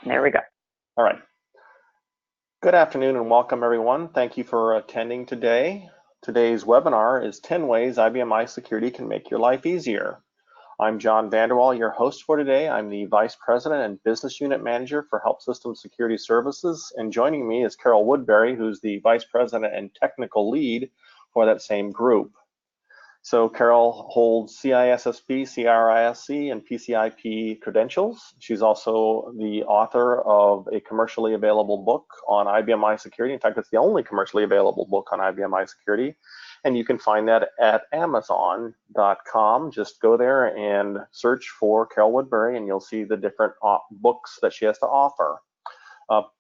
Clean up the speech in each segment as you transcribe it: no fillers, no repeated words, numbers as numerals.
There we go. All right. Good afternoon and welcome everyone. Thank you for attending today. Today's webinar is 10 ways IBM iSecurity can make your life easier. I'm John Vanderwall, your host for today. I'm the Vice President and Business Unit Manager for Help System Security Services. And joining me is Carol Woodbury, who's the Vice President and Technical Lead for that same group. So Carol holds CISSP, CRISC, and PCIP credentials. She's also the author of a commercially available book on IBM iSecurity. In fact, it's the only commercially available book on IBM iSecurity. And you can find that at Amazon.com. Just go there and search for Carol Woodbury and you'll see the different books that she has to offer.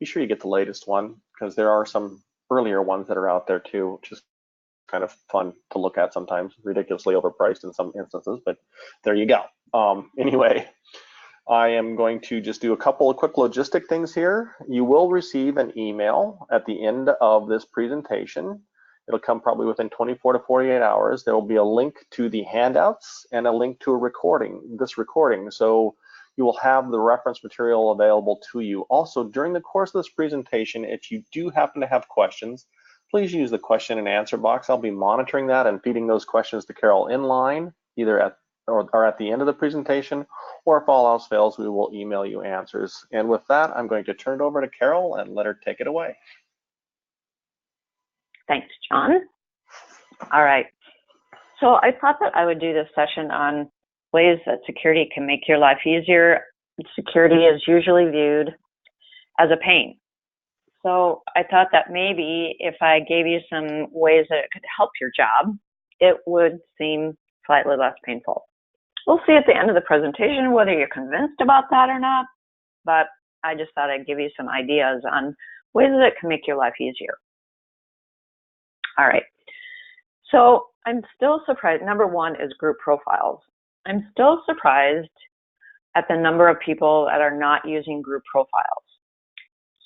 Be sure you get the latest one because there are some earlier ones that are out there too, which is kind of fun to look at sometimes, ridiculously overpriced in some instances, but there you go. Anyway, I am going to just do a couple of quick logistic things here. You will receive an email at the end of this presentation. It'll come probably within 24 to 48 hours. There will be a link to the handouts and a link to this recording. So you will have the reference material available to you. Also, during the course of this presentation, if you do happen to have questions, please use the question and answer box. I'll be monitoring that and feeding those questions to Carol in line, either at the end of the presentation, or if all else fails, we will email you answers. And with that, I'm going to turn it over to Carol and let her take it away. Thanks, John. All right. So I thought that I would do this session on ways that security can make your life easier. Security is usually viewed as a pain. So I thought that maybe if I gave you some ways that it could help your job, it would seem slightly less painful. We'll see at the end of the presentation whether you're convinced about that or not, but I just thought I'd give you some ideas on ways that can make your life easier. All right, so I'm still surprised. Number one is group profiles. I'm still surprised at the number of people that are not using group profiles.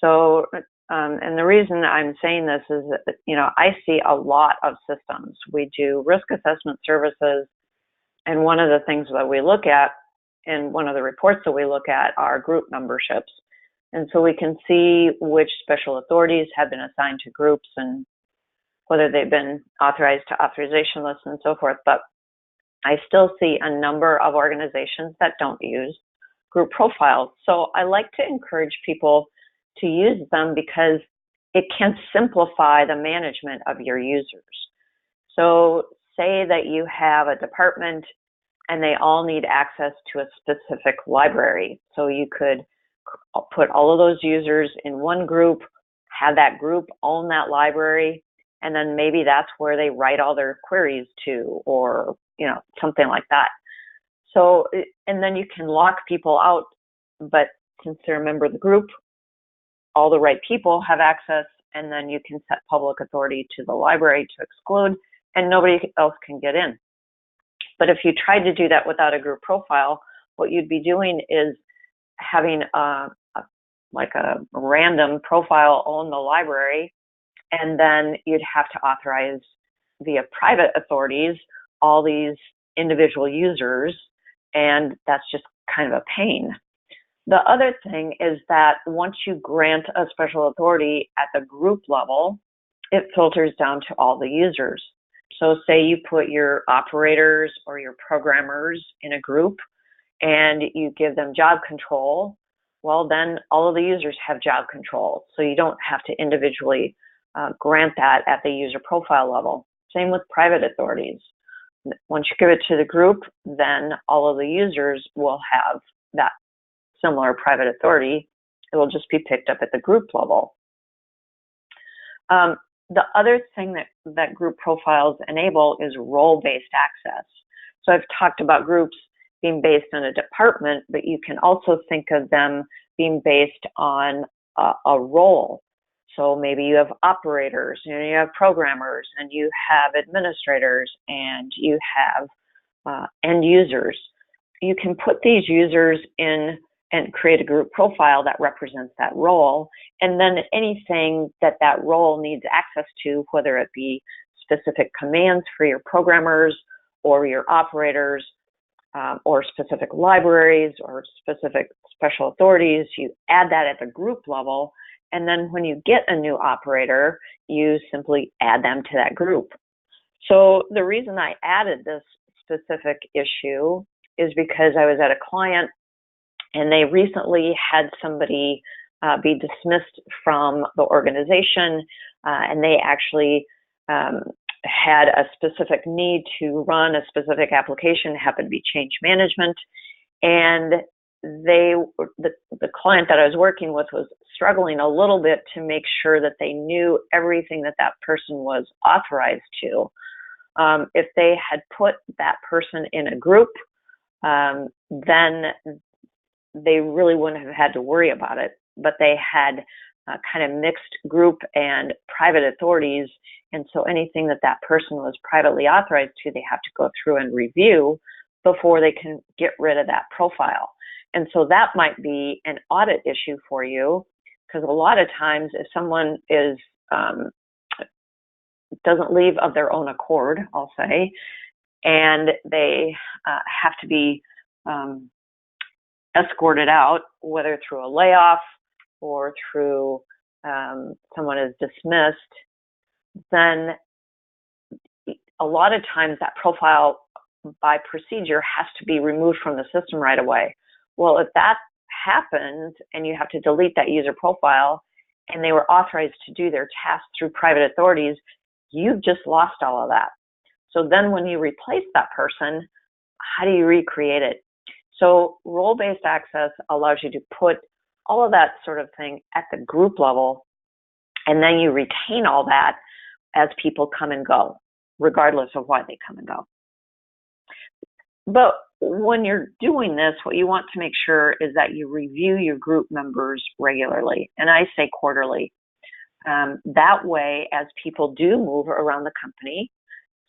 So, and the reason I'm saying this is that, I see a lot of systems. We do risk assessment services, and one of the things that we look at, and one of the reports that we look at, are group memberships. And so we can see which special authorities have been assigned to groups and whether they've been authorized to authorization lists and so forth. But I still see a number of organizations that don't use group profiles. So I like to encourage people to use them because it can simplify the management of your users. So say that you have a department and they all need access to a specific library. So you could put all of those users in one group, have that group own that library, and then maybe that's where they write all their queries to, or something like that. So, and then you can lock people out, but since they're a member of the group, all the right people have access, and then you can set public authority to the library to exclude, and nobody else can get in. But if you tried to do that without a group profile, what you'd be doing is having like a random profile own the library, and then you'd have to authorize via private authorities all these individual users, and that's just kind of a pain. The other thing is that once you grant a special authority at the group level, it filters down to all the users. So say you put your operators or your programmers in a group and you give them job control, well, then all of the users have job control. So you don't have to individually grant that at the user profile level. Same with private authorities. Once you give it to the group, then all of the users will have that similar private authority. It will just be picked up at the group level. The other thing that group profiles enable is role-based access. So I've talked about groups being based on a department, but you can also think of them being based on a role. So maybe you have operators, you have programmers, and you have administrators, and you have end users. You can put these users in and create a group profile that represents that role, and then anything that that role needs access to, whether it be specific commands for your programmers or your operators, or specific libraries or specific special authorities, you add that at the group level, and then when you get a new operator, you simply add them to that group. So the reason I added this specific issue is because I was at a client and they recently had somebody be dismissed from the organization, and they actually had a specific need to run a specific application, happened to be change management, and the client that I was working with was struggling a little bit to make sure that they knew everything that that person was authorized to. If they had put that person in a group, then they really wouldn't have had to worry about it. But they had kind of mixed group and private authorities, and so anything that that person was privately authorized to, they have to go through and review before they can get rid of that profile. And so that might be an audit issue for you, because a lot of times if someone is doesn't leave of their own accord, I'll say, and they have to be escorted out, whether through a layoff or through someone is dismissed, then a lot of times that profile by procedure has to be removed from the system right away. Well, if that happens and you have to delete that user profile and they were authorized to do their tasks through private authorities, you've just lost all of that. So then when you replace that person, how do you recreate it? So role-based access allows you to put all of that sort of thing at the group level, and then you retain all that as people come and go, regardless of why they come and go. But when you're doing this, what you want to make sure is that you review your group members regularly, and I say quarterly. That way, as people do move around the company,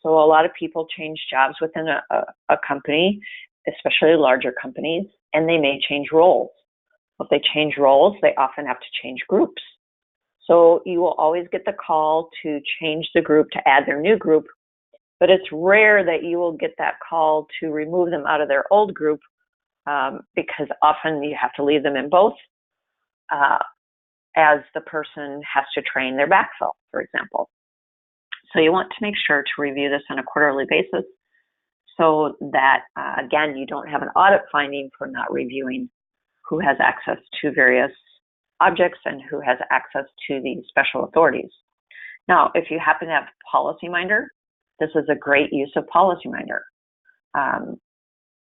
so a lot of people change jobs within a company, especially larger companies, and they may change roles. If they change roles, they often have to change groups. So you will always get the call to change the group, to add their new group, but it's rare that you will get that call to remove them out of their old group, because often you have to leave them in both, as the person has to train their backfill, for example. So you want to make sure to review this on a quarterly basis so that, again, you don't have an audit finding for not reviewing who has access to various objects and who has access to the special authorities. Now, if you happen to have PolicyMinder, this is a great use of PolicyMinder.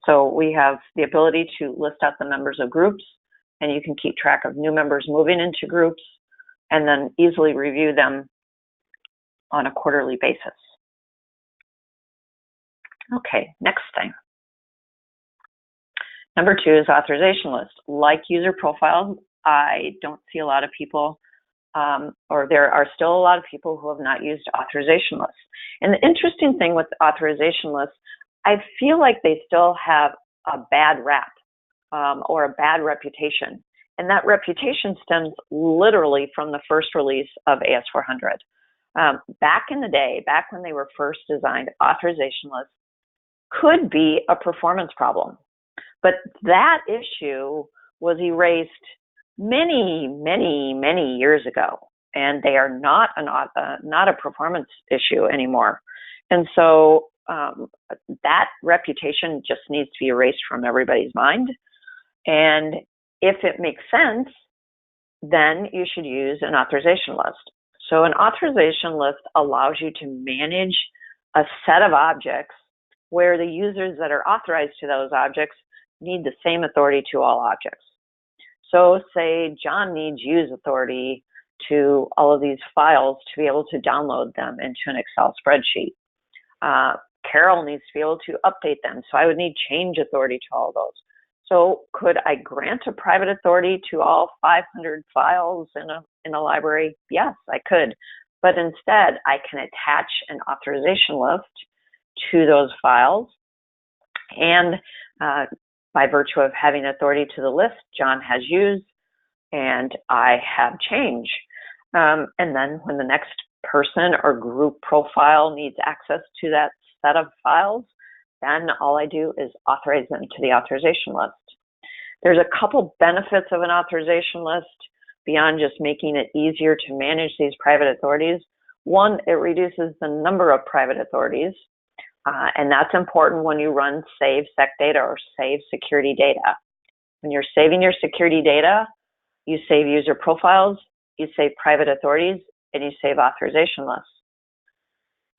So we have the ability to list out the members of groups, and you can keep track of new members moving into groups and then easily review them on a quarterly basis. Okay, next thing. Number 2 is authorization list. Like user profiles, I don't see a lot of people, or there are still a lot of people who have not used authorization lists. And the interesting thing with authorization lists, I feel like they still have a bad rap, or a bad reputation. And that reputation stems literally from the first release of AS400. Back in the day, back when they were first designed, authorization lists could be a performance problem. But that issue was erased many, many, many years ago, and they are not a performance issue anymore. And so that reputation just needs to be erased from everybody's mind. And if it makes sense, then you should use an authorization list. So an authorization list allows you to manage a set of objects where the users that are authorized to those objects need the same authority to all objects. So say John needs use authority to all of these files to be able to download them into an Excel spreadsheet. Carol needs to be able to update them, so I would need change authority to all those. So could I grant a private authority to all 500 files in a library? Yes, I could. But instead, I can attach an authorization list to those files. And by virtue of having authority to the list, John has use and I have change. And then when the next person or group profile needs access to that set of files, then all I do is authorize them to the authorization list. There's a couple benefits of an authorization list beyond just making it easier to manage these private authorities. One, it reduces the number of private authorities, and that's important when you run save sec data or save security data. When you're saving your security data, you save user profiles, you save private authorities, and you save authorization lists.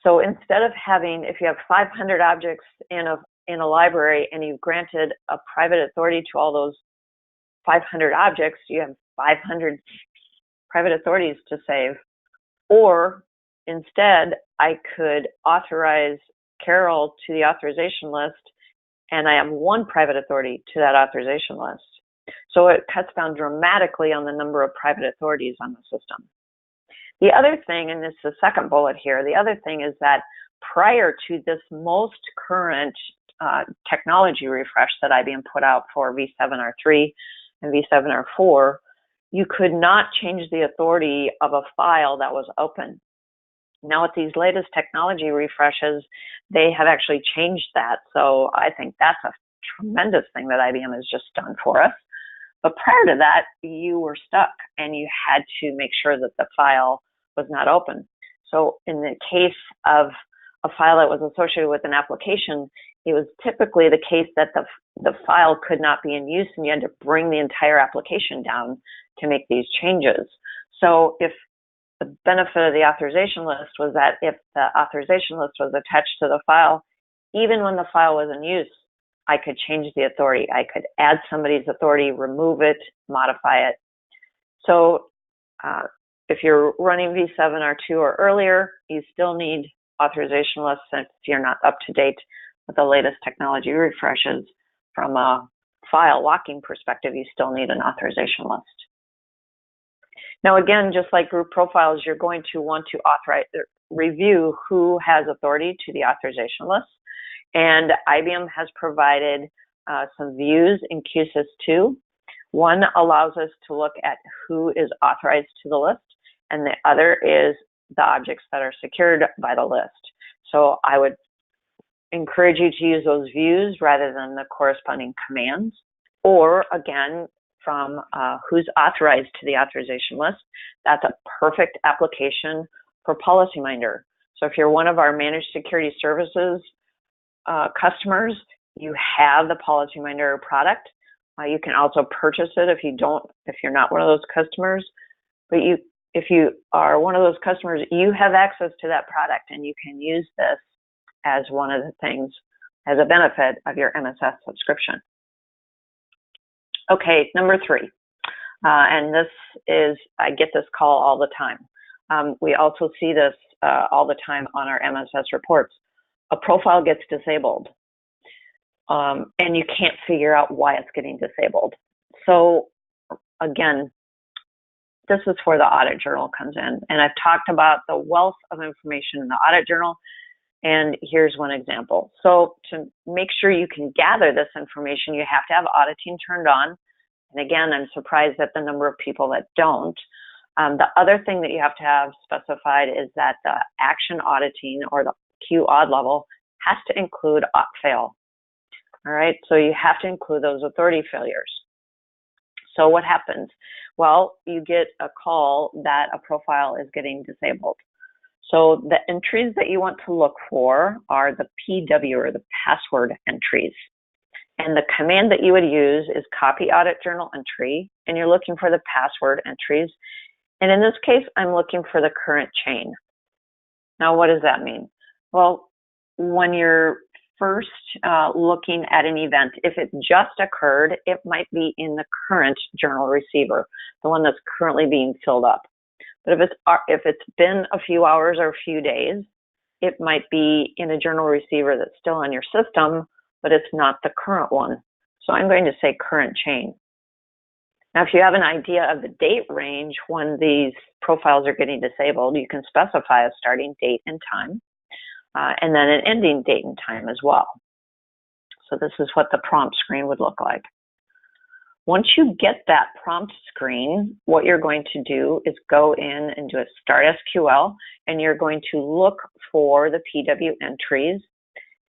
So instead of having, if you have 500 objects in a library and you've granted a private authority to all those 500 objects, you have 500 private authorities to save. Or instead, I could authorize Carol to the authorization list, and I have one private authority to that authorization list. So it cuts down dramatically on the number of private authorities on the system. The other thing, and this is the second bullet here, the other thing is that prior to this most current technology refresh that IBM put out for v7.r3 and v7.r4, you could not change the authority of a file that was open. Now with these latest technology refreshes, they have actually changed that. So I think that's a tremendous thing that IBM has just done for us. But prior to that, you were stuck and you had to make sure that the file was not open. So in the case of a file that was associated with an application, it was typically the case that the file could not be in use and you had to bring the entire application down to make these changes. So if the benefit of the authorization list was that if the authorization list was attached to the file, even when the file was in use, I could change the authority. I could add somebody's authority, remove it, modify it. So if you're running v7.r2 or earlier, you still need authorization lists. If you're not up to date with the latest technology refreshes, from a file locking perspective, you still need an authorization list. Now again, just like group profiles, you're going to want to review who has authority to the authorization list. And IBM has provided some views in QSys2. One allows us to look at who is authorized to the list, and the other is the objects that are secured by the list. So I would encourage you to use those views rather than the corresponding commands. Or again, from who's authorized to the authorization list, that's a perfect application for PolicyMinder. So if you're one of our managed security services customers, you have the PolicyMinder product. You can also purchase it if you're not one of those customers. But if you are one of those customers, you have access to that product, and you can use this as one of the things, as a benefit of your MSS subscription. Okay, number 3, and this is, I get this call all the time. We also see this all the time on our MSS reports. A profile gets disabled, and you can't figure out why it's getting disabled. So again, this is where the audit journal comes in. And I've talked about the wealth of information in the audit journal, and here's one example. So to make sure you can gather this information, you have to have auditing turned on. And again, I'm surprised at the number of people that don't. The other thing that you have to have specified is that the action auditing, or the QAud level, has to include fail. All right, so you have to include those authority failures. So what happens? Well, you get a call that a profile is getting disabled. So the entries that you want to look for are the PW, or the password entries. And the command that you would use is copy audit journal entry, and you're looking for the password entries. And in this case, I'm looking for the current chain. Now, what does that mean? Well, when you're first looking at an event, if it just occurred, it might be in the current journal receiver, the one that's currently being filled up. But if it's been a few hours or a few days, it might be in a journal receiver that's still on your system, but it's not the current one. So I'm going to say current chain. Now, if you have an idea of the date range when these profiles are getting disabled, you can specify a starting date and time, and then an ending date and time as well. So this is what the prompt screen would look like. Once you get that prompt screen, what you're going to do is go in and do a start SQL, and you're going to look for the PW entries.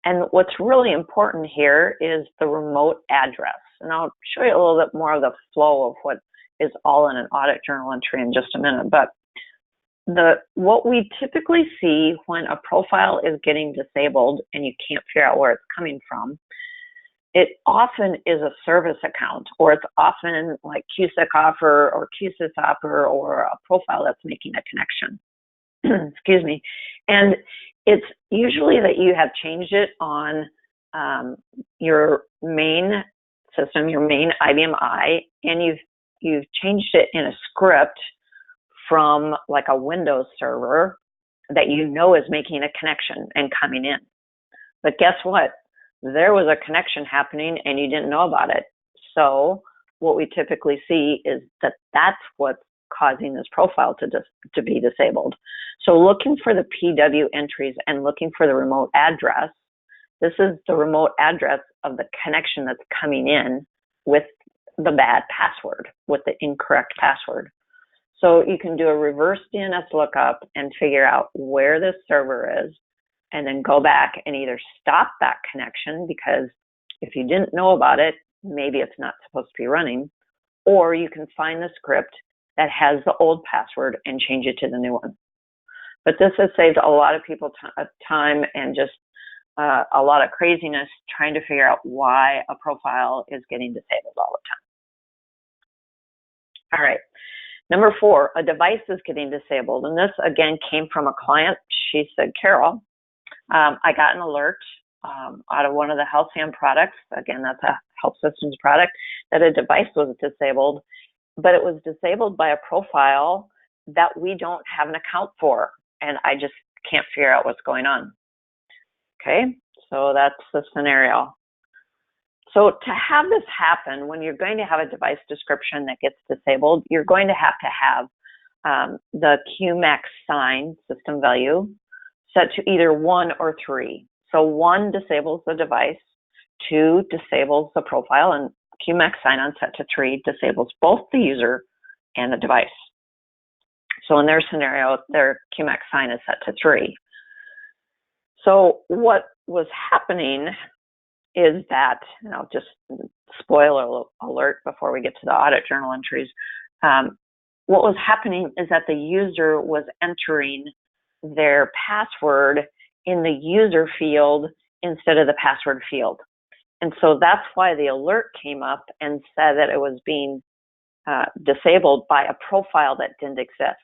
And what's really important here is the remote address. And I'll show you a little bit more of the flow of what is all in an audit journal entry in just a minute. But what we typically see when a profile is getting disabled and you can't figure out where it's coming from, it often is a service account, or it's often like QSIC offer or QSIS offer, or a profile that's making a connection. Excuse me. And it's usually that you have changed it on your main system, your main IBM I, and you've changed it in a script from like a Windows server that you know is making a connection and coming in. But guess what? There was a connection happening and you didn't know about it. So what we typically see is that that's what's causing this profile to be disabled. So looking for the PW entries and looking for the remote address, this is the remote address of the connection that's coming in with the bad password, with the incorrect password. So you can do a reverse DNS lookup and figure out where this server is, and then go back and either stop that connection, because if you didn't know about it, maybe it's not supposed to be running, or you can find the script that has the old password and change it to the new one. But this has saved a lot of people time and just a lot of craziness trying to figure out why a profile is getting disabled all the time. All right. Number 4, a device is getting disabled. And this, again, came from a client. She said, Carol, I got an alert out of one of the HealthSam products. Again, that's a health systems product, that a device was disabled, but it was disabled by a profile that we don't have an account for. And I just can't figure out what's going on. Okay, so that's the scenario. So to have this happen, when you're going to have a device description that gets disabled, you're going to have the QMAX sign system value set to either 1 or 3. So 1 disables the device, 2 disables the profile, and QMAX sign-on set to 3 disables both the user and the device. So in their scenario, their QMAX sign is set to 3. So what was happening is that, just spoiler alert before we get to the audit journal entries, what was happening is that the user was entering their password in the user field instead of the password field. And so that's why the alert came up and said that it was being disabled by a profile that didn't exist.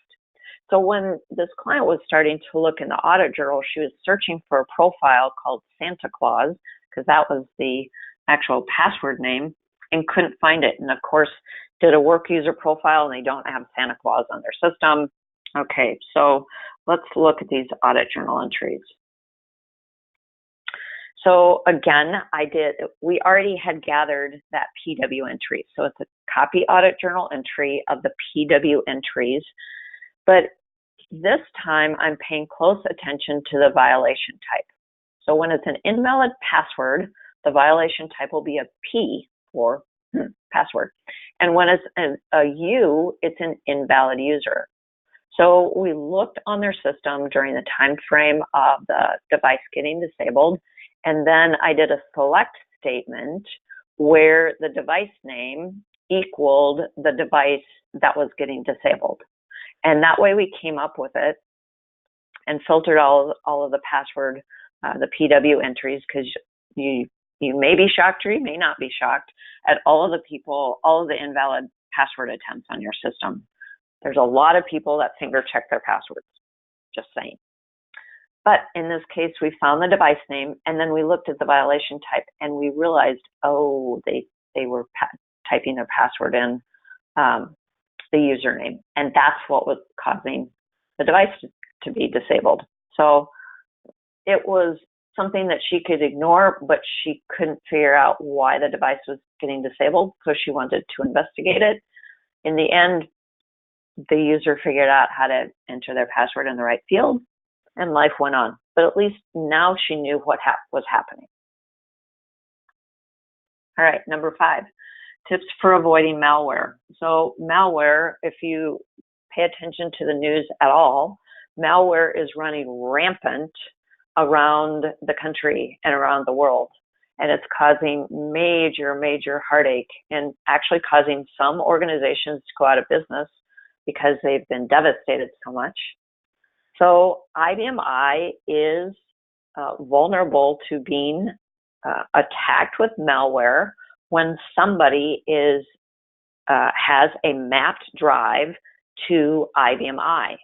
So when this client was starting to look in the audit journal, she was searching for a profile called Santa Claus, because that was the actual password name, and couldn't find it. And of course, did a work user profile and they don't have Santa Claus on their system. Okay, so let's look at these audit journal entries. So again, we already had gathered that PW entry. So it's a copy audit journal entry of the PW entries. But this time I'm paying close attention to the violation type. So when it's an invalid password, the violation type will be a P for password. And when it's a U, it's an invalid user. So we looked on their system during the time frame of the device getting disabled, and then I did a select statement where the device name equaled the device that was getting disabled. And that way we came up with it and filtered all of the password, the PW entries, because you may be shocked or you may not be shocked at all of the invalid password attempts on your system. There's a lot of people that finger check their passwords, just saying. But in this case, we found the device name, and then we looked at the violation type, and we realized, oh, they were typing their password in the username, and that's what was causing the device to be disabled. So it was something that she could ignore, but she couldn't figure out why the device was getting disabled, so she wanted to investigate it. In the end, the user figured out how to enter their password in the right field, and life went on. But at least now she knew what was happening. All right, number 5, tips for avoiding malware. So malware, if you pay attention to the news at all, malware is running rampant around the country and around the world. and it's causing major heartache and actually causing some organizations to go out of business because they've been devastated so much. So IBM I is vulnerable to being attacked with malware when somebody has a mapped drive to IBM I.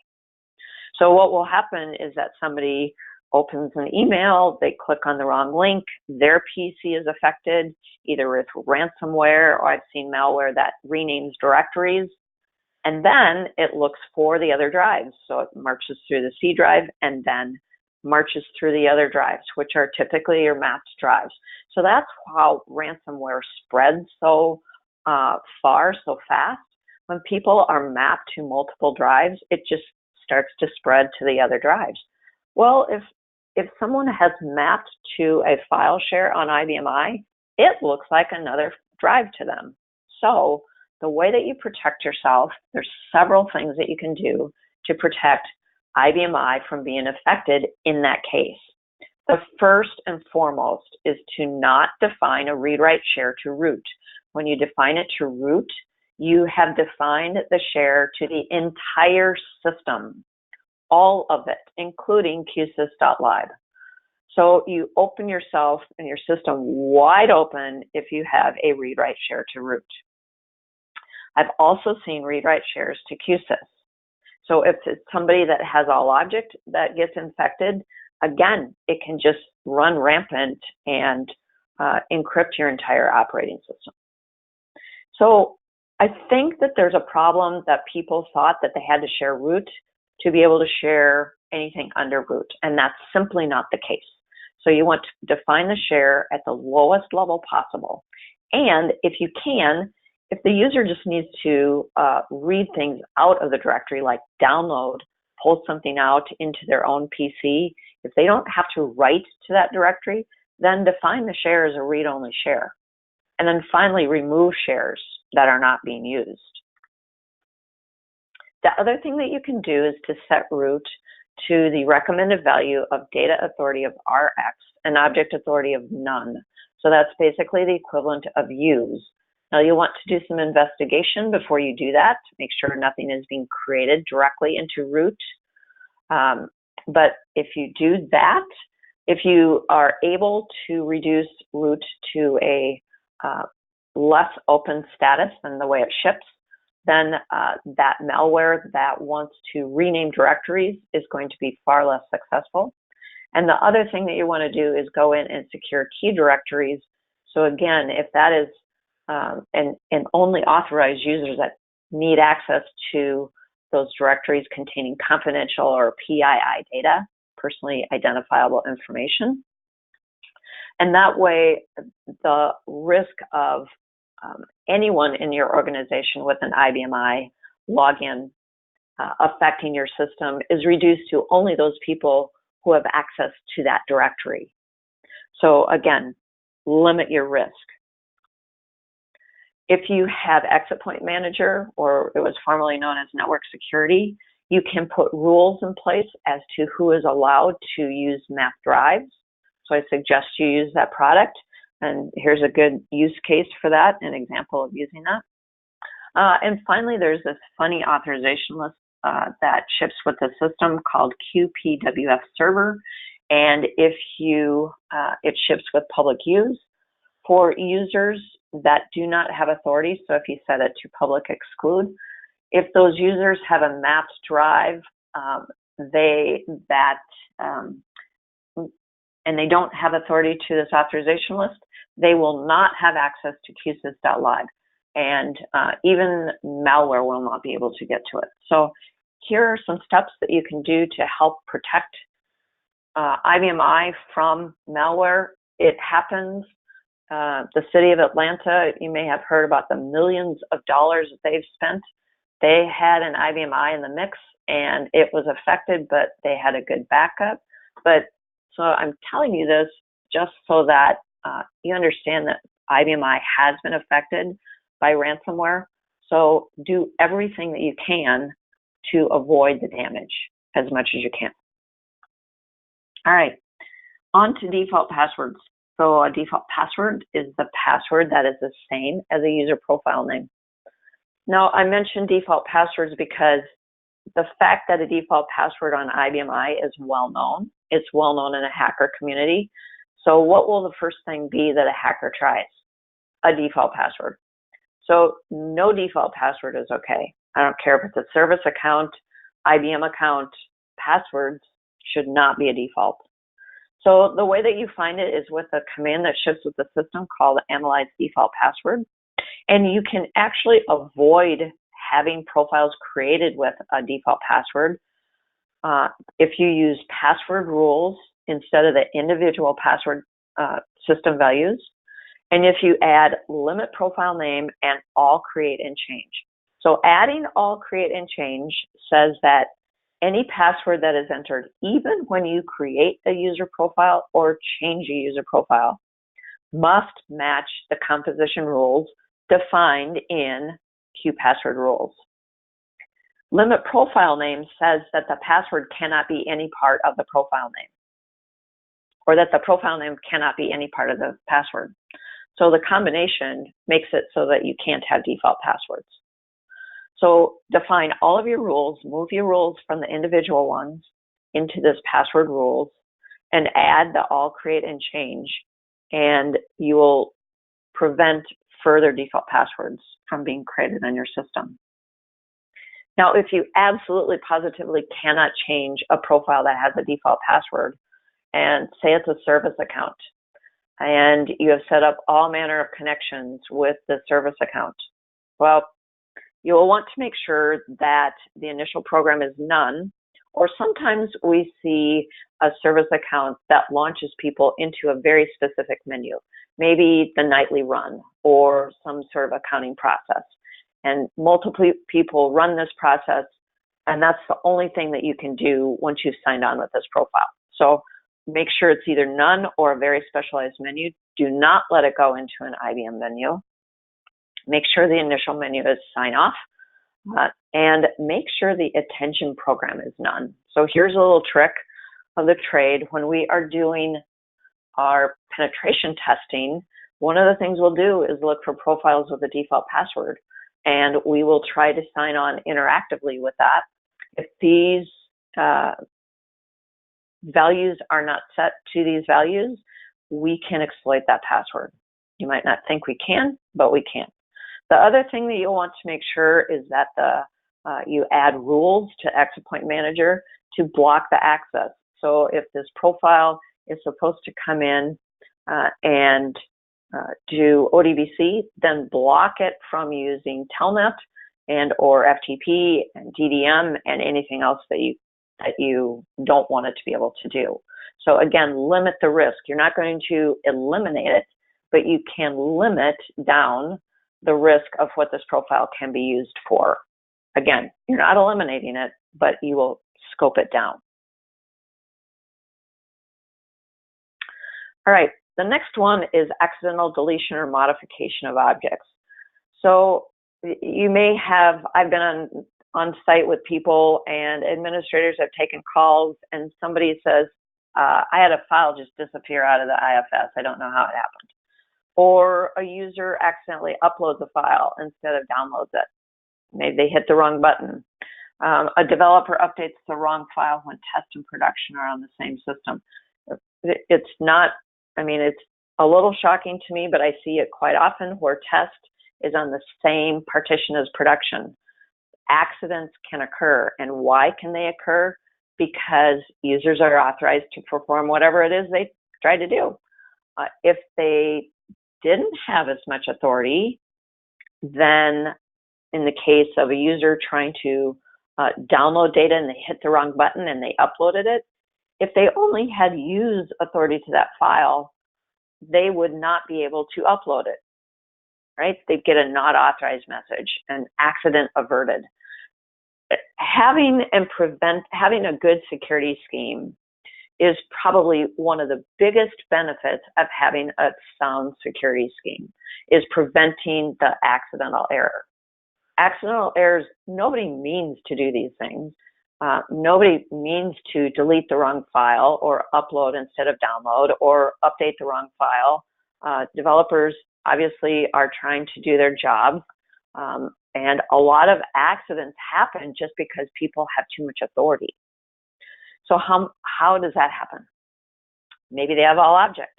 So what will happen is that somebody opens an email, they click on the wrong link, their PC is affected, either with ransomware, or I've seen malware that renames directories, and then it looks for the other drives. So it marches through the C drive and then marches through the other drives, which are typically your mapped drives. So that's how ransomware spreads so far, so fast. When people are mapped to multiple drives, it just starts to spread to the other drives. Well, if someone has mapped to a file share on IBM I, it looks like another drive to them. So the way that you protect yourself, there's several things that you can do to protect IBM I from being affected in that case. The first and foremost is to not define a read-write share to root. When you define it to root, you have defined the share to the entire system, all of it, including qsys.lib. So you open yourself and your system wide open if you have a read-write share to root. I've also seen read-write shares to qsys. So if it's somebody that has all object that gets infected, again, it can just run rampant and encrypt your entire operating system. So I think that there's a problem that people thought that they had to share root to be able to share anything under root, and that's simply not the case. So you want to define the share at the lowest level possible. And if you can, if the user just needs to read things out of the directory, like download, pull something out into their own PC, if they don't have to write to that directory, then define the share as a read-only share. And then finally, remove shares that are not being used. The other thing that you can do is to set root to the recommended value of data authority of RX and object authority of none. So that's basically the equivalent of use. Now you'll want to do some investigation before you do that to make sure nothing is being created directly into root. But if you do that, if you are able to reduce root to a less open status than the way it ships, then that malware that wants to rename directories is going to be far less successful. And the other thing that you want to do is go in and secure key directories. So again, if that is and only authorize users that need access to those directories containing confidential or PII data, personally identifiable information. And that way, the risk of anyone in your organization with an IBM I login affecting your system is reduced to only those people who have access to that directory. So again, limit your risk. If you have Exit Point Manager, or it was formerly known as Network Security, you can put rules in place as to who is allowed to use mapped drives. So I suggest you use that product. And here's a good use case for that, an example of using that. And finally, there's this funny authorization list that ships with the system called QPWF server. And if it ships with public use for users that do not have authority. So if you set it to public exclude, if those users have a mapped drive, and they don't have authority to this authorization list, they will not have access to qsys.lib, and even malware will not be able to get to it. So here are some steps that you can do to help protect IBM I from malware. It happens. The city of Atlanta, you may have heard about the millions of dollars that they've spent. They had an IBM I in the mix, and it was affected, but they had a good backup. But so I'm telling you this just so that you understand that IBM I has been affected by ransomware. So do everything that you can to avoid the damage as much as you can. All right, on to default passwords. So a default password is the password that is the same as a user profile name. Now, I mentioned default passwords because the fact that a default password on IBM i is well known. It's well known in a hacker community. So what will the first thing be that a hacker tries? A default password. So no default password is okay. I don't care if it's a service account, IBM account, passwords should not be a default. So the way that you find it is with a command that ships with the system called analyze default password. And you can actually avoid having profiles created with a default password if you use password rules instead of the individual password system values. And if you add limit profile name and all create and change. So adding all create and change says that any password that is entered, even when you create a user profile or change a user profile, must match the composition rules defined in QPassword rules. Limit profile name says that the password cannot be any part of the profile name, or that the profile name cannot be any part of the password. So the combination makes it so that you can't have default passwords. So define all of your rules, move your rules from the individual ones into this password rules, and add the all create and change, and you will prevent further default passwords from being created on your system. Now, if you absolutely positively cannot change a profile that has a default password, and say it's a service account, and you have set up all manner of connections with the service account, well, you will want to make sure that the initial program is none, or sometimes we see a service account that launches people into a very specific menu, maybe the nightly run or some sort of accounting process. And multiple people run this process, and that's the only thing that you can do once you've signed on with this profile. So make sure it's either none or a very specialized menu. Do not let it go into an IBM menu. Make sure the initial menu is sign off, and make sure the attention program is none. So here's a little trick of the trade. When we are doing our penetration testing, one of the things we'll do is look for profiles with a default password, and we will try to sign on interactively with that. If these values are not set to these values, we can exploit that password. You might not think we can, but we can. The other thing that you'll want to make sure is that you add rules to Exit Point Manager to block the access. So if this profile is supposed to come in and do ODBC, then block it from using Telnet and or FTP and DDM and anything else that you don't want it to be able to do. So again, limit the risk. You're not going to eliminate it, but you can limit down the risk of what this profile can be used for. Again, you're not eliminating it, but you will scope it down. All right, the next one is accidental deletion or modification of objects. So you may have, I've been on site with people and administrators have taken calls and somebody says, I had a file just disappear out of the IFS. I don't know how it happened. Or a user accidentally uploads a file instead of downloads it. Maybe they hit the wrong button. A developer updates the wrong file when test and production are on the same system. It's not, I mean, it's a little shocking to me, but I see it quite often where test is on the same partition as production. Accidents can occur. And why can they occur? Because users are authorized to perform whatever it is they try to do. If they didn't have as much authority, then in the case of a user trying to download data and they hit the wrong button and they uploaded it, if they only had used authority to that file, they would not be able to upload it, right? They'd get a not authorized message, an accident averted. Having a good security scheme is probably one of the biggest benefits of having a sound security scheme, is preventing the accidental error. Accidental errors, nobody means to do these things. Nobody means to delete the wrong file or upload instead of download or update the wrong file. Developers obviously are trying to do their job, and a lot of accidents happen just because people have too much authority. So how does that happen? Maybe they have all object.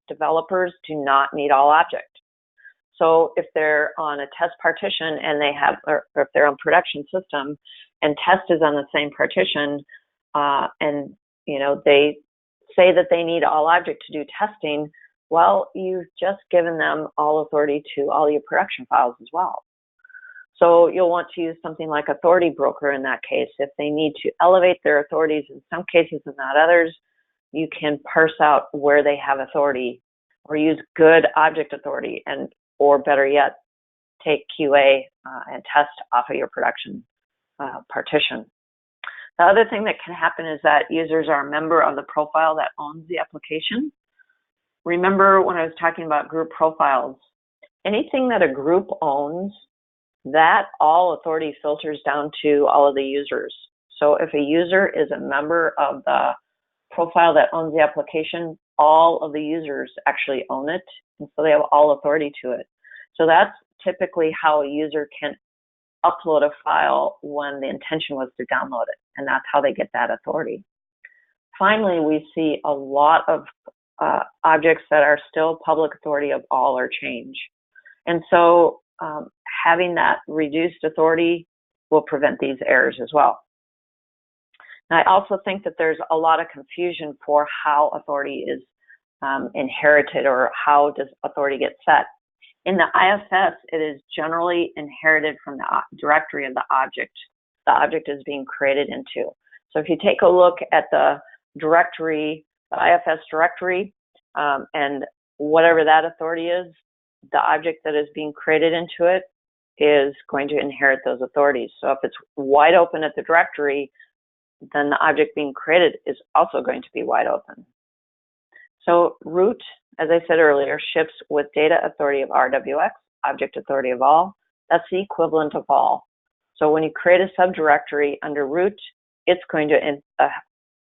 Developers do not need all object. So if they're on a test partition and they have, or if they're on production system and test is on the same partition, and they say that they need all object to do testing, well, you've just given them all authority to all your production files as well. So you'll want to use something like Authority Broker in that case. If they need to elevate their authorities in some cases and not others, you can parse out where they have authority, or use good object authority, or better yet, take QA and test off of your production partition. The other thing that can happen is that users are a member of the profile that owns the application. Remember when I was talking about group profiles, anything that a group owns, that all authority filters down to all of the users. So if a user is a member of the profile that owns the application, all of the users actually own it, and so they have all authority to it. So that's typically how a user can upload a file when the intention was to download it, and that's how they get that authority. Finally, we see a lot of objects that are still public authority of all or change. And so having that reduced authority will prevent these errors as well. And I also think that there's a lot of confusion for how authority is inherited, or how does authority get set. In the IFS, it is generally inherited from the directory of the object is being created into. So if you take a look at the directory, the IFS directory, and whatever that authority is, the object that is being created into it is going to inherit those authorities. So if it's wide open at the directory, then the object being created is also going to be wide open. So root, as I said earlier, ships with data authority of RWX, object authority of all. That's the equivalent of all. So when you create a subdirectory under root, it's going to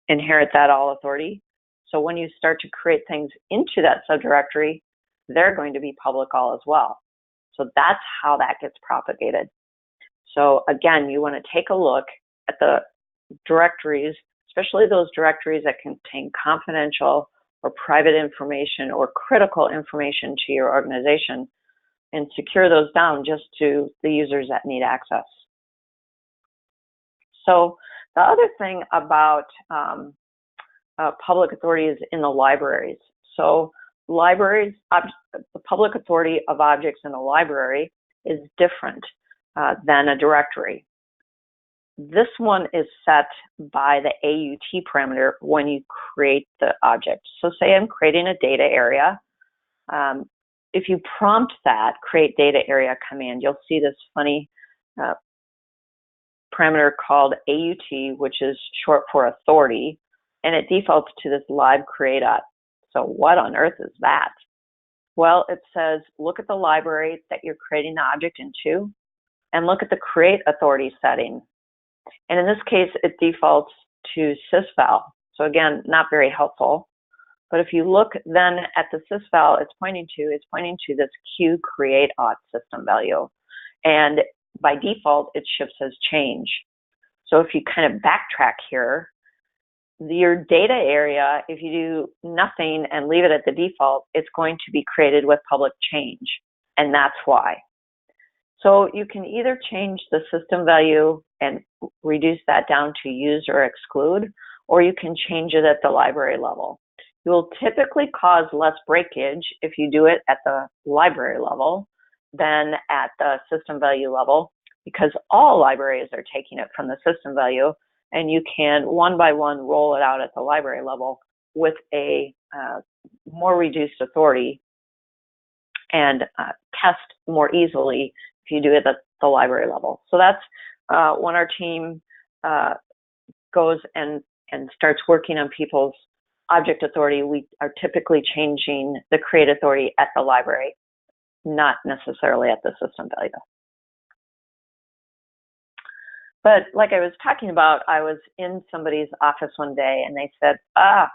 inherit that all authority. So when you start to create things into that subdirectory, they're going to be public all as well. So that's how that gets propagated. So again, you want to take a look at the directories, especially those directories that contain confidential or private information or critical information to your organization, and secure those down just to the users that need access. So the other thing about public authority is in the libraries. So libraries, the public authority of objects in a library is different than a directory. This one is set by the AUT parameter when you create the object. So say I'm creating a data area. If you prompt that create data area command, you'll see this funny parameter called AUT, which is short for authority, and it defaults to this live create at. So what on earth is that? Well, it says, look at the library that you're creating the object into, and look at the create authority setting. And in this case, it defaults to sysval. So again, not very helpful. But if you look then at the sysval it's pointing to this Q create auth system value. And by default, it ships as change. So if you kind of backtrack here, your data area, if you do nothing and leave it at the default, it's going to be created with public change. And that's why. So you can either change the system value and reduce that down to use or exclude, or you can change it at the library level. You will typically cause less breakage if you do it at the library level than at the system value level, because all libraries are taking it from the system value, and you can one by one roll it out at the library level with a more reduced authority and test more easily if you do it at the library level. So that's when our team goes and starts working on people's object authority, we are typically changing the create authority at the library, not necessarily at the system value. But like I was talking about, I was in somebody's office one day and they said, a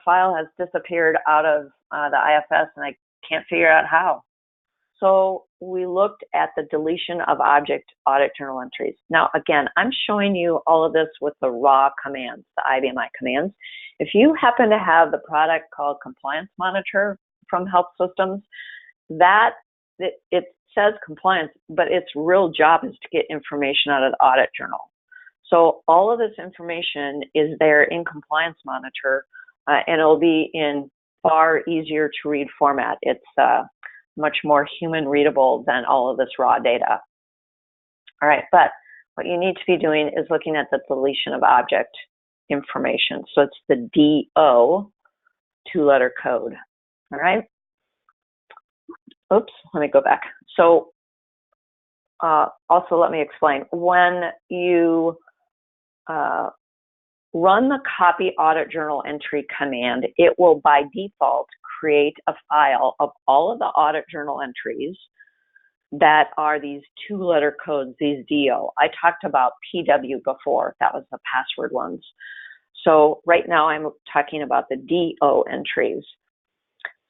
file has disappeared out of the IFS and I can't figure out how. So we looked at the deletion of object audit journal entries. Now, again, I'm showing you all of this with the raw commands, the IBM commands. If you happen to have the product called Compliance Monitor from Health Systems, it says compliance, but its real job is to get information out of the audit journal. So all of this information is there in Compliance Monitor, and it'll be in far easier to read format. It's much more human readable than all of this raw data. All right, but what you need to be doing is looking at the deletion of object information. So it's the DO two-letter code. All right. Oops, let me go back. So also let me explain. When you run the copy audit journal entry command, it will by default create a file of all of the audit journal entries that are these two-letter codes, these DO. I talked about PW before, that was the password ones. So right now I'm talking about the DO entries.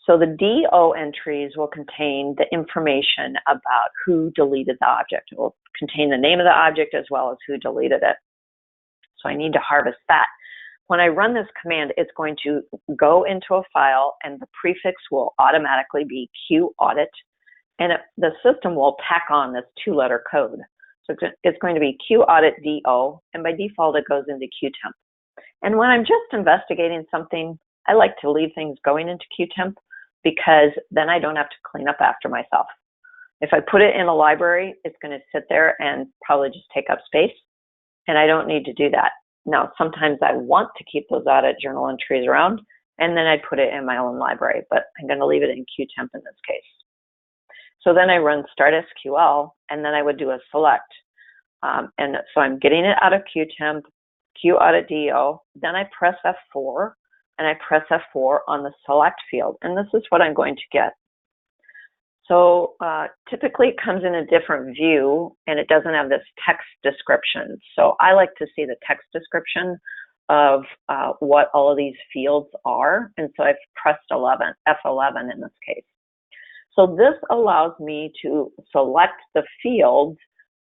So the DO entries will contain the information about who deleted the object. It will contain the name of the object as well as who deleted it. So I need to harvest that. When I run this command, it's going to go into a file and the prefix will automatically be QAudit, and the system will tack on this two-letter code. So it's going to be QAudit DO, and by default it goes into QTemp. And when I'm just investigating something, I like to leave things going into QTemp because then I don't have to clean up after myself. If I put it in a library, it's going to sit there and probably just take up space, and I don't need to do that. Now, sometimes I want to keep those audit journal entries around, and then I'd put it in my own library, but I'm going to leave it in QTemp in this case. So then I run start SQL, and then I would do a select. And so I'm getting it out of QTemp, QAudit DO, then I press F4, and I press F4 on the select field, and this is what I'm going to get. So typically it comes in a different view and it doesn't have this text description. So I like to see the text description of what all of these fields are. And so I've pressed F11 in this case. So this allows me to select the fields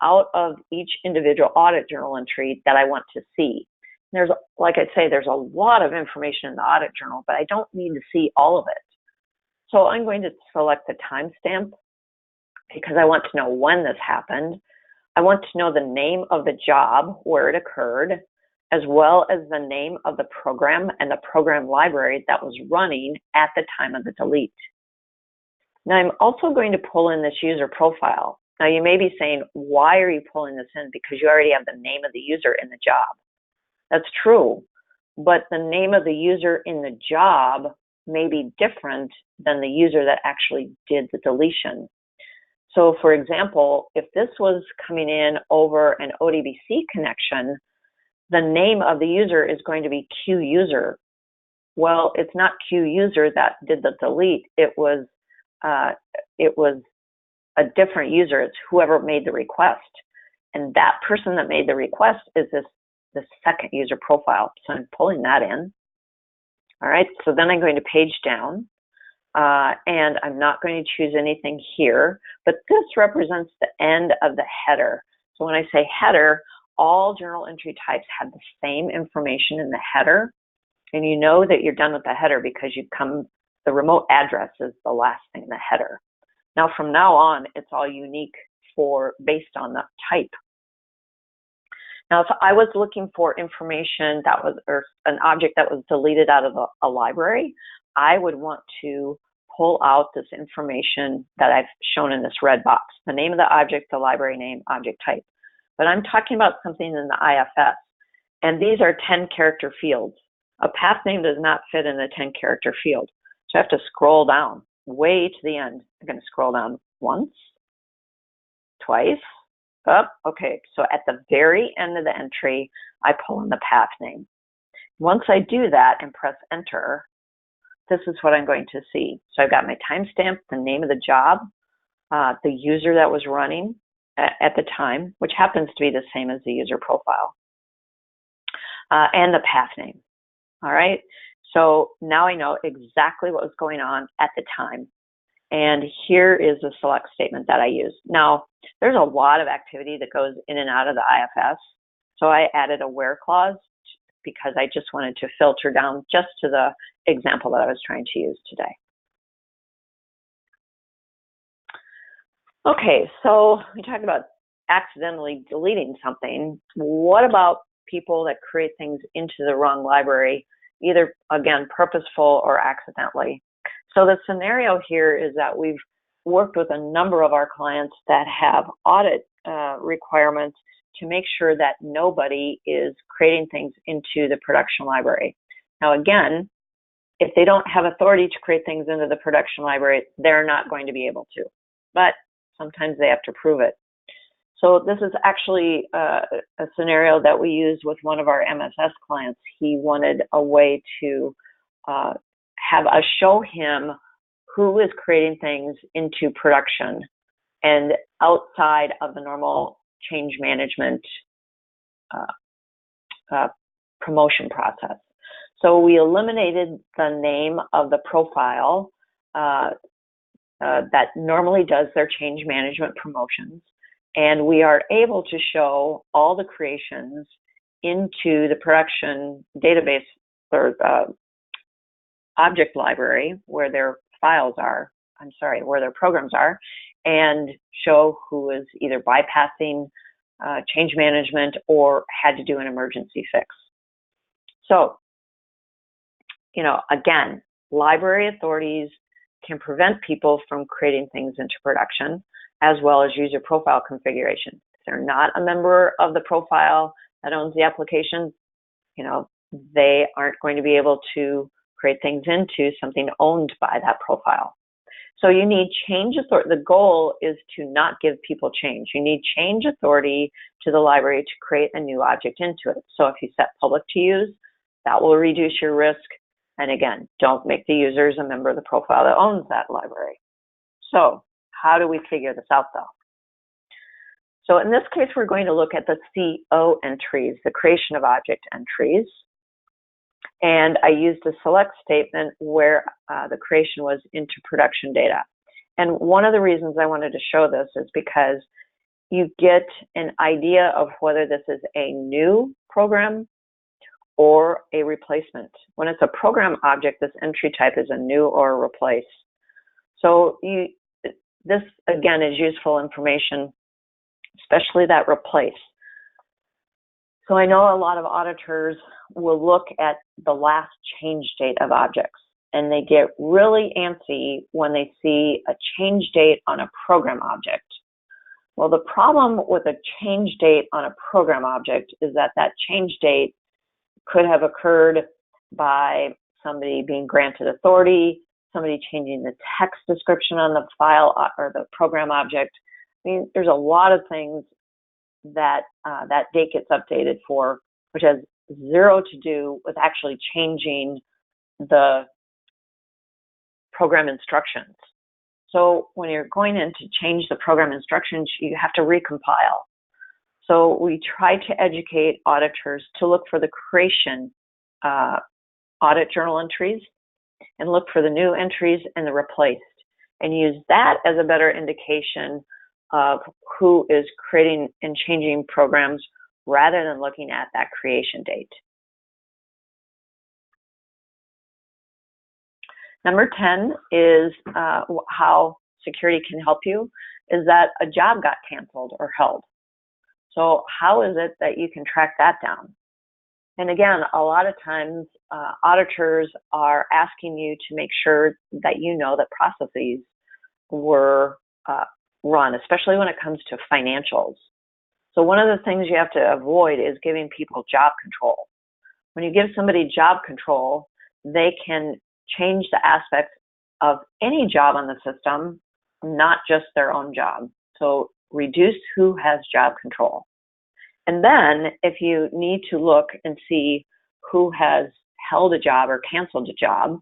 out of each individual audit journal entry that I want to see. There's, like I say, there's a lot of information in the audit journal, but I don't need to see all of it. So I'm going to select the timestamp because I want to know when this happened. I want to know the name of the job, where it occurred, as well as the name of the program and the program library that was running at the time of the delete. Now I'm also going to pull in this user profile. Now you may be saying, why are you pulling this in? Because you already have the name of the user in the job. That's true, but the name of the user in the job may be different than the user that actually did the deletion. So for example, if this was coming in over an ODBC connection, the name of the user is going to be Q user. Well, it's not Q user that did the delete. It was a different user. It's whoever made the request. And that person that made the request is this second user profile. So I'm pulling that in. All right, so then I'm going to page down, and I'm not going to choose anything here, but this represents the end of the header. So when I say header, all journal entry types have the same information in the header, and you know that you're done with the header because the remote address is the last thing in the header. Now from now on, it's all unique based on the type. Now, if I was looking for information or an object that was deleted out of a library, I would want to pull out this information that I've shown in this red box, the name of the object, the library name, object type. But I'm talking about something in the IFS, and these are 10-character fields. A path name does not fit in a 10-character field. So I have to scroll down way to the end. I'm going to scroll down once, twice, up. Okay, so at the very end of the entry, I pull in the path name. Once I do that and press enter, this is what I'm going to see. So I've got my timestamp, the name of the job, the user that was running, at the time, which happens to be the same as the user profile, and the path name. All right, so now I know exactly what was going on at the time. And here is the select statement that I use. Now, there's a lot of activity that goes in and out of the IFS, so I added a where clause because I just wanted to filter down just to the example that I was trying to use today. Okay, so we talked about accidentally deleting something. What about people that create things into the wrong library, either, again, purposeful or accidentally? So the scenario here is that we've worked with a number of our clients that have audit requirements to make sure that nobody is creating things into the production library. Now, again, if they don't have authority to create things into the production library, they're not going to be able to. But sometimes they have to prove it. So this is actually a scenario that we used with one of our MSS clients. He wanted a way to have us show him who is creating things into production and outside of the normal change management promotion process. So we eliminated the name of the profile that normally does their change management promotions, and we are able to show all the creations into the production database or object library where their files are, where their programs are, and show who is either bypassing change management or had to do an emergency fix. So, again, library authorities can prevent people from creating things into production, as well as user profile configuration. If they're not a member of the profile that owns the application, they aren't going to be able to create things into something owned by that profile. So you need change authority. The goal is to not give people change. You need change authority to the library to create a new object into it. So if you set public to use, that will reduce your risk. And again, don't make the users a member of the profile that owns that library. So how do we figure this out though? So in this case, we're going to look at the CO entries, the creation of object entries. And I used a select statement where the creation was into production data. And one of the reasons I wanted to show this is because you get an idea of whether this is a new program or a replacement. When it's a program object, this entry type is a new or a replace. So this, again, is useful information, especially that replace. So I know a lot of auditors will look at the last change date of objects, and they get really antsy when they see a change date on a program object. Well, the problem with a change date on a program object is that that change date could have occurred by somebody being granted authority, somebody changing the text description on the file or the program object. I mean, there's a lot of things that that date gets updated for, which has zero to do with actually changing the program instructions. So when you're going in to change the program instructions, you have to recompile. So we try to educate auditors to look for the creation audit journal entries and look for the new entries and the replaced, and use that as a better indication of who is creating and changing programs rather than looking at that creation date. Number 10 is how security can help you, is that a job got canceled or held. So how is it that you can track that down? And again, a lot of times auditors are asking you to make sure that you know that processes were run, especially when it comes to financials. So one of the things you have to avoid is giving people job control. When you give somebody job control, they can change the aspects of any job on the system, not just their own job. So reduce who has job control. And then if you need to look and see who has held a job or canceled a job,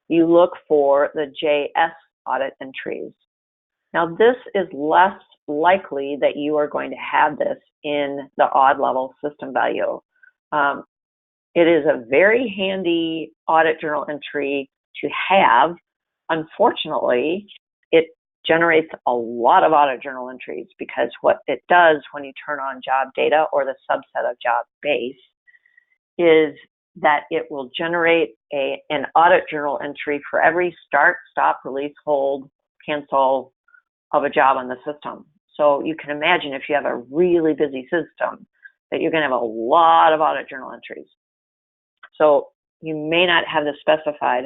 you look for the JS audit entries. Now, this is less likely that you are going to have this in the odd level system value. It is a very handy audit journal entry to have. Unfortunately, it generates a lot of audit journal entries because what it does when you turn on job data or the subset of job base is that it will generate an audit journal entry for every start, stop, release, hold, cancel of a job on the system. So you can imagine if you have a really busy system that you're going to have a lot of audit journal entries. So you may not have this specified,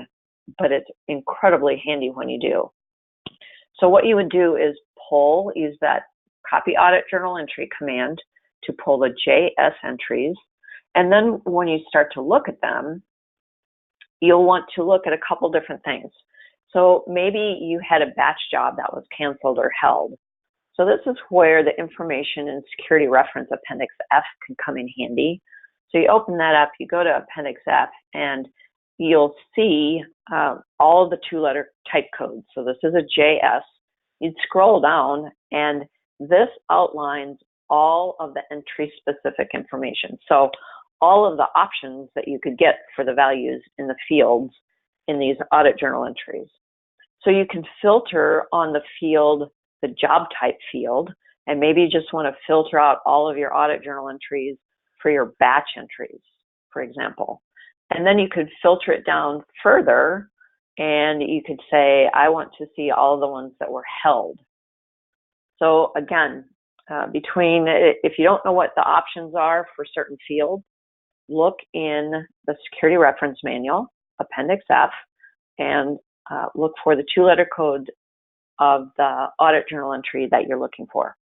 but it's incredibly handy when you do. So what you would do is use that copy audit journal entry command to pull the JS entries. And then when you start to look at them, you'll want to look at a couple different things. So maybe you had a batch job that was canceled or held. So this is where the information in Security Reference Appendix F can come in handy. So you open that up, you go to Appendix F, and you'll see all of the two-letter type codes. So this is a JS. You'd scroll down, and this outlines all of the entry-specific information. So all of the options that you could get for the values in the fields in these audit journal entries. So you can filter on the field, the job type field, and maybe you just want to filter out all of your audit journal entries for your batch entries, for example. And then you could filter it down further, and you could say, I want to see all the ones that were held. So again, if you don't know what the options are for certain fields, look in the Security Reference Manual, Appendix F, and look for the two-letter code of the audit journal entry that you're looking for.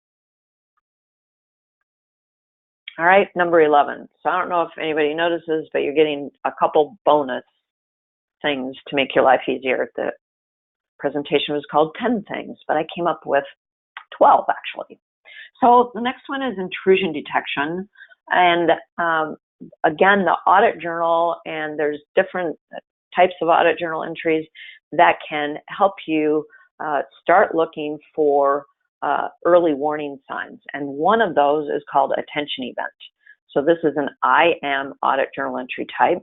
All right, number 11. So I don't know if anybody notices, but you're getting a couple bonus things to make your life easier. The presentation was called 10 things, but I came up with 12 actually. So the next one is intrusion detection. And again, the audit journal, and there's different types of audit journal entries that can help you start looking for early warning signs. And one of those is called attention event. So this is an IM audit journal entry type.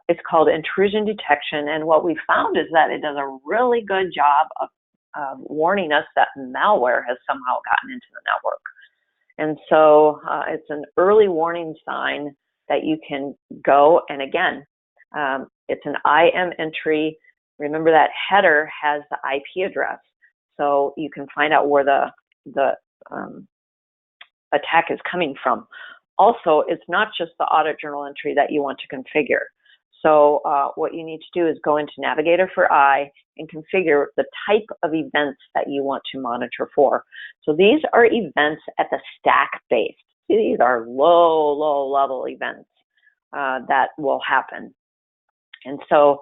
It's called intrusion detection. And what we found is that it does a really good job of warning us that malware has somehow gotten into the network. And so it's an early warning sign that you can go, and again, it's an IM entry. Remember that header has the IP address, so you can find out where the attack is coming from. Also, it's not just the audit journal entry that you want to configure. So what you need to do is go into Navigator for I and configure the type of events that you want to monitor for. So these are events at the stack base. These are low level events that will happen. And so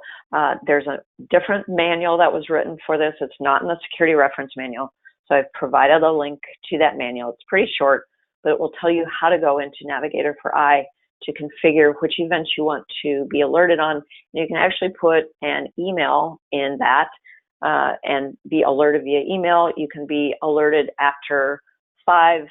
there's a different manual that was written for this. It's not in the Security Reference Manual. So I've provided a link to that manual. It's pretty short, but it will tell you how to go into Navigator for I to configure which events you want to be alerted on. And you can actually put an email in that and be alerted via email. You can be alerted after 5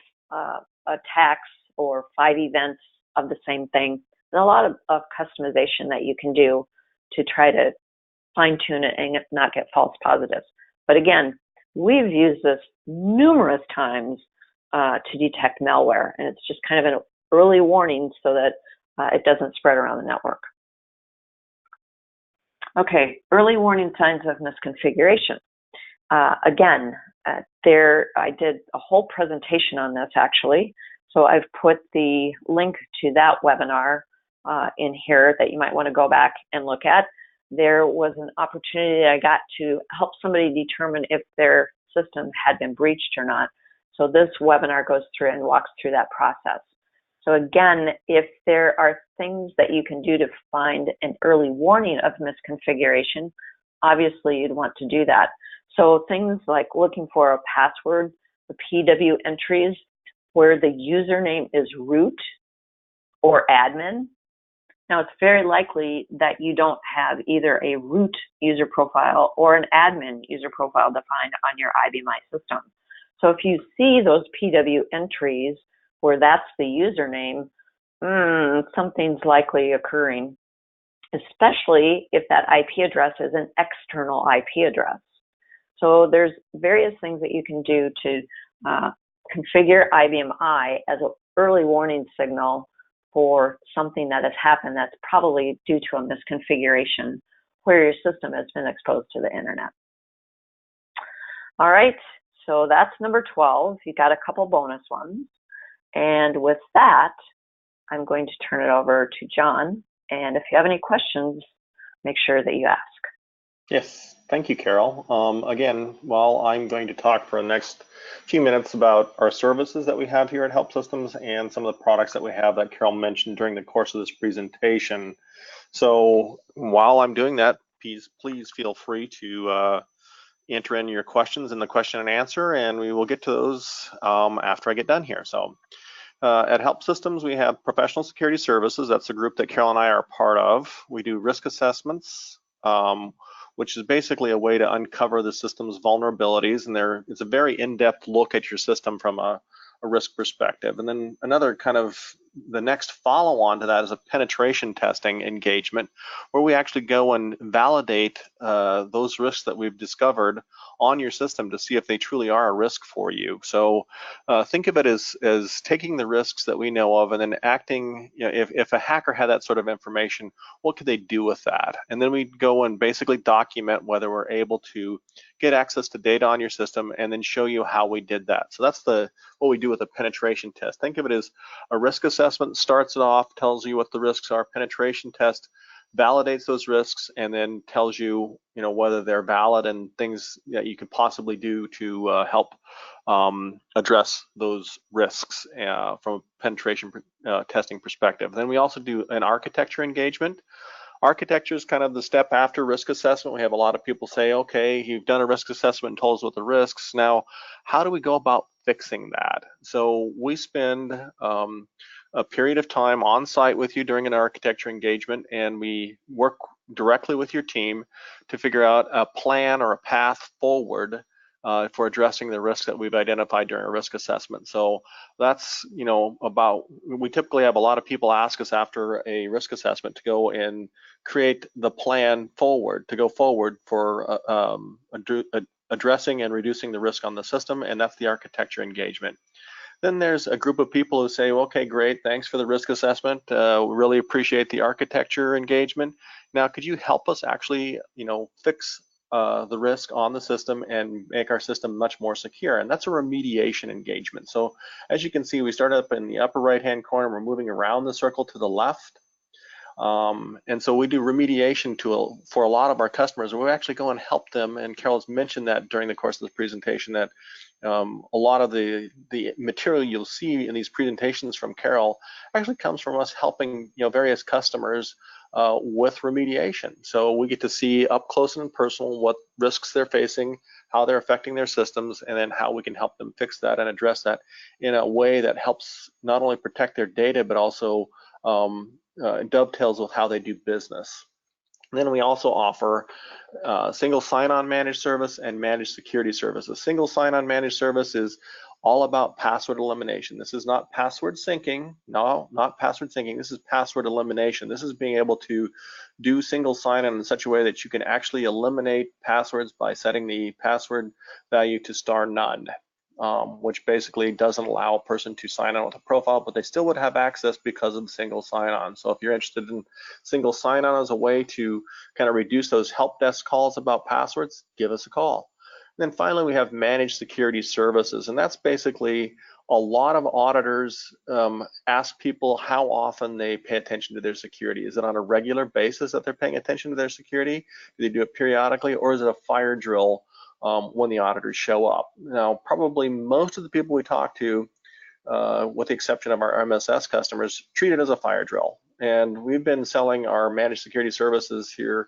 attacks or 5 events of the same thing. And a lot of customization that you can do to try to fine tune it and not get false positives. But again, we've used this numerous times to detect malware, and it's just kind of an early warning so that it doesn't spread around the network. Okay, early warning signs of misconfiguration. Again, I did a whole presentation on this actually, so I've put the link to that webinar in here that you might want to go back and look at. There was an opportunity that I got to help somebody determine if their system had been breached or not. So this webinar goes through and walks through that process. So again, if there are things that you can do to find an early warning of misconfiguration, obviously you'd want to do that. So things like looking for a password, the PW entries where the username is root or admin, Now, it's very likely that you don't have either a root user profile or an admin user profile defined on your IBM system. So if you see those PW entries where that's the username, something's likely occurring, especially if that IP address is an external IP address. So there's various things that you can do to configure IBM I as an early warning signal for something that has happened that's probably due to a misconfiguration where your system has been exposed to the internet. All right, so that's number 12. You got a couple bonus ones. And with that, I'm going to turn it over to John. And if you have any questions, make sure that you ask. Yes, thank you, Carol. Again, while I'm going to talk for the next few minutes about our services that we have here at Help Systems and some of the products that we have that Carol mentioned during the course of this presentation. So while I'm doing that, please feel free to enter in your questions in the question and answer, and we will get to those after I get done here. So at Help Systems, we have professional security services. That's a group that Carol and I are part of. We do risk assessments, which is basically a way to uncover the system's vulnerabilities. And it's a very in-depth look at your system from a risk perspective. And then another kind of the next follow-on to that is a penetration testing engagement, where we actually go and validate those risks that we've discovered on your system to see if they truly are a risk for you. So think of it as taking the risks that we know of and then acting, if a hacker had that sort of information, what could they do with that? And then we go and basically document whether we're able to get access to data on your system and then show you how we did that. So that's what we do with a penetration test. Think of it as a risk assessment, starts it off, tells you what the risks are. Penetration test validates those risks and then tells you, whether they're valid and things that you could possibly do to help address those risks from a penetration testing perspective. Then we also do an architecture engagement. Architecture is kind of the step after risk assessment. We have a lot of people say, okay, you've done a risk assessment and told us what the risks. Now, how do we go about fixing that? So we spend a period of time on site with you during an architecture engagement, and we work directly with your team to figure out a plan or a path forward for addressing the risks that we've identified during a risk assessment. So that's, we typically have a lot of people ask us after a risk assessment to go and create the plan forward, to go forward for addressing and reducing the risk on the system, and that's the architecture engagement. Then there's a group of people who say, well, okay, great, thanks for the risk assessment. We really appreciate the architecture engagement. Now, could you help us actually, fix the risk on the system and make our system much more secure? And that's a remediation engagement. So as you can see, we start up in the upper right-hand corner, we're moving around the circle to the left. And so we do remediation for a lot of our customers, and we actually go and help them. And Carol's mentioned that during the course of this presentation, that a lot of the material you'll see in these presentations from Carol actually comes from us helping various customers with remediation. So we get to see up close and personal what risks they're facing, how they're affecting their systems, and then how we can help them fix that and address that in a way that helps not only protect their data, but also dovetails with how they do business. And then we also offer single sign-on managed service and managed security services. Single sign-on managed service is all about password elimination. This is not password syncing. No, not password syncing. This is password elimination. This is being able to do single sign-on in such a way that you can actually eliminate passwords by setting the password value to *none. Which basically doesn't allow a person to sign on with a profile, but they still would have access because of single sign-on. So if you're interested in single sign-on as a way to kind of reduce those help desk calls about passwords, give us a call. And then finally, we have managed security services, and that's basically a lot of auditors ask people how often they pay attention to their security. Is it on a regular basis that they're paying attention to their security? Do they do it periodically, or is it a fire drill when the auditors show up? Now, probably most of the people we talk to, with the exception of our MSS customers, treat it as a fire drill. And we've been selling our managed security services here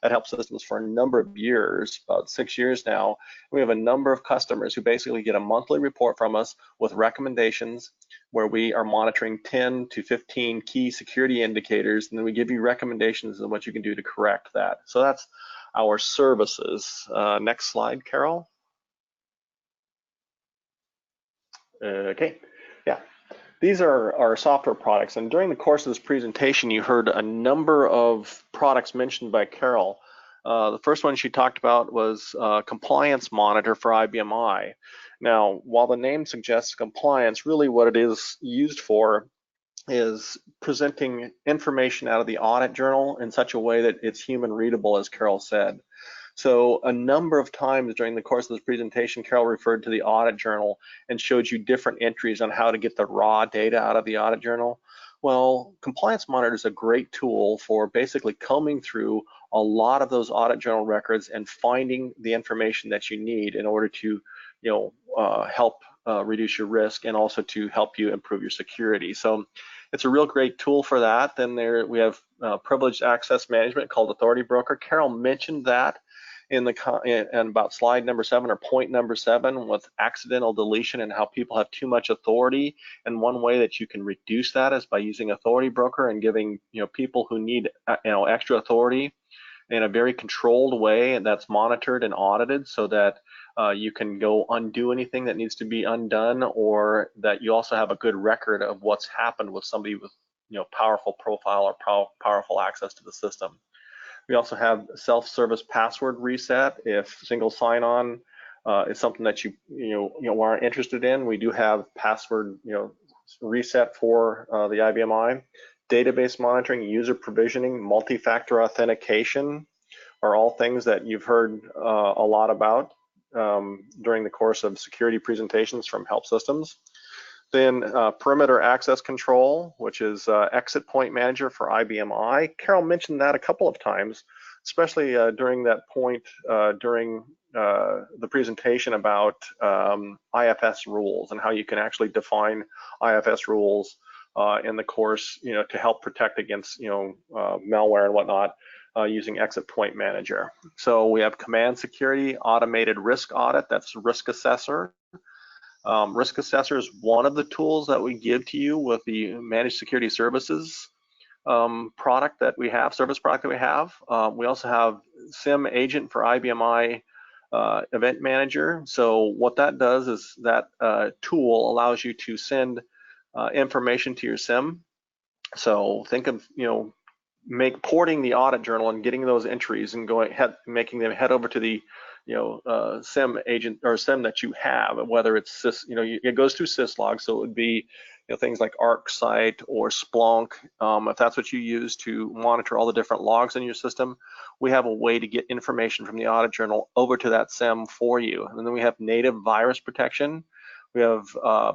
at Help Systems for a number of years, about 6 years now. We have a number of customers who basically get a monthly report from us with recommendations where we are monitoring 10 to 15 key security indicators, and then we give you recommendations on what you can do to correct that. So that's our services. Next slide, Carol. Okay, yeah. These are our software products, and during the course of this presentation, you heard a number of products mentioned by Carol. The first one she talked about was Compliance Monitor for IBM I. Now, while the name suggests compliance, really what it is used for is presenting information out of the audit journal in such a way that it's human readable, as Carol said. So a number of times during the course of this presentation, Carol referred to the audit journal and showed you different entries on how to get the raw data out of the audit journal. Well, Compliance Monitor is a great tool for basically combing through a lot of those audit journal records and finding the information that you need in order to, help reduce your risk and also to help you improve your security. So it's a real great tool for that. Then we have privileged access management called Authority Broker. Carol mentioned that in about slide number 7 or point number 7 with accidental deletion and how people have too much authority. And one way that you can reduce that is by using Authority Broker and giving people who need extra authority in a very controlled way, and that's monitored and audited so that you can go undo anything that needs to be undone, or that you also have a good record of what's happened with somebody with powerful profile or powerful access to the system. We also have self-service password reset if single sign-on is something that you aren't interested in. We do have password reset for the IBM I. Database monitoring, user provisioning, multi-factor authentication are all things that you've heard a lot about during the course of security presentations from Help Systems. Then perimeter access control, which is exit point manager for IBM I. Carol mentioned that a couple of times, especially during that point during the presentation about IFS rules and how you can actually define IFS rules in the course, to help protect against, malware and whatnot using exit point manager. So we have command security, automated risk audit, that's risk assessor. Risk assessor is one of the tools that we give to you with the managed security services product that we have, service product that we have. We also have SIM agent for IBM I event manager. So what that does is that tool allows you to send information to your SIM. So think of porting the audit journal and getting those entries and making them head over to the SIM agent or SIM that you have, whether it's sys, it goes through syslog, so it would be things like ArcSight or Splunk. If that's what you use to monitor all the different logs in your system, we have a way to get information from the audit journal over to that SIM for you. And then we have native virus protection. We have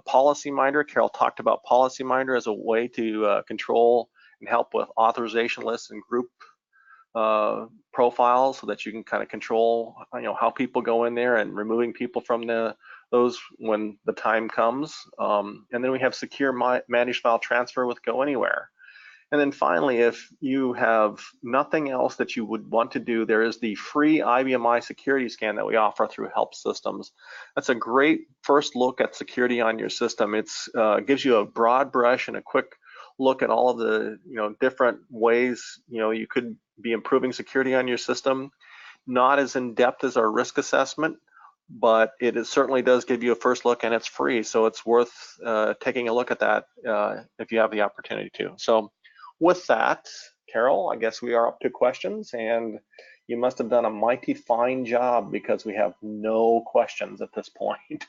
Policy Minder. Carol talked about Policy Minder as a way to control and help with authorization lists and group profiles, so that you can kind of control how people go in there and removing people from those when the time comes. And then we have secure managed file transfer with Go Anywhere. And then finally, if you have nothing else that you would want to do, there is the free IBM I security scan that we offer through Help Systems. That's a great first look at security on your system. It gives you a broad brush and a quick look at all of the different ways you could be improving security on your system. Not as in depth as our risk assessment, but it certainly does give you a first look, and it's free, so it's worth taking a look at that if you have the opportunity to. So with that, Carol, I guess we are up to questions, and you must have done a mighty fine job because we have no questions at this point.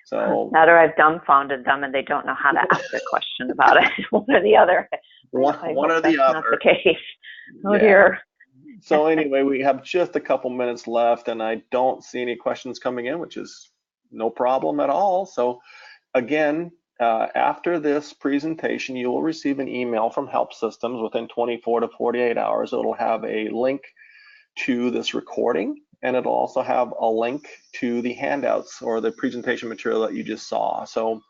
So now that I've dumbfounded them and they don't know how to ask a question about it, one or the other. One or the other. Not the case. Oh yeah. Dear. So anyway, we have just a couple minutes left, and I don't see any questions coming in, which is no problem at all. So again, after this presentation, you will receive an email from Help Systems within 24 to 48 hours. It'll have a link to this recording, and it'll also have a link to the handouts or the presentation material that you just saw. So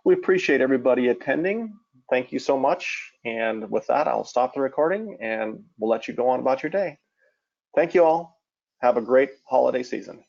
we appreciate everybody attending. Thank you so much. And with that, I'll stop the recording and we'll let you go on about your day. Thank you all. Have a great holiday season.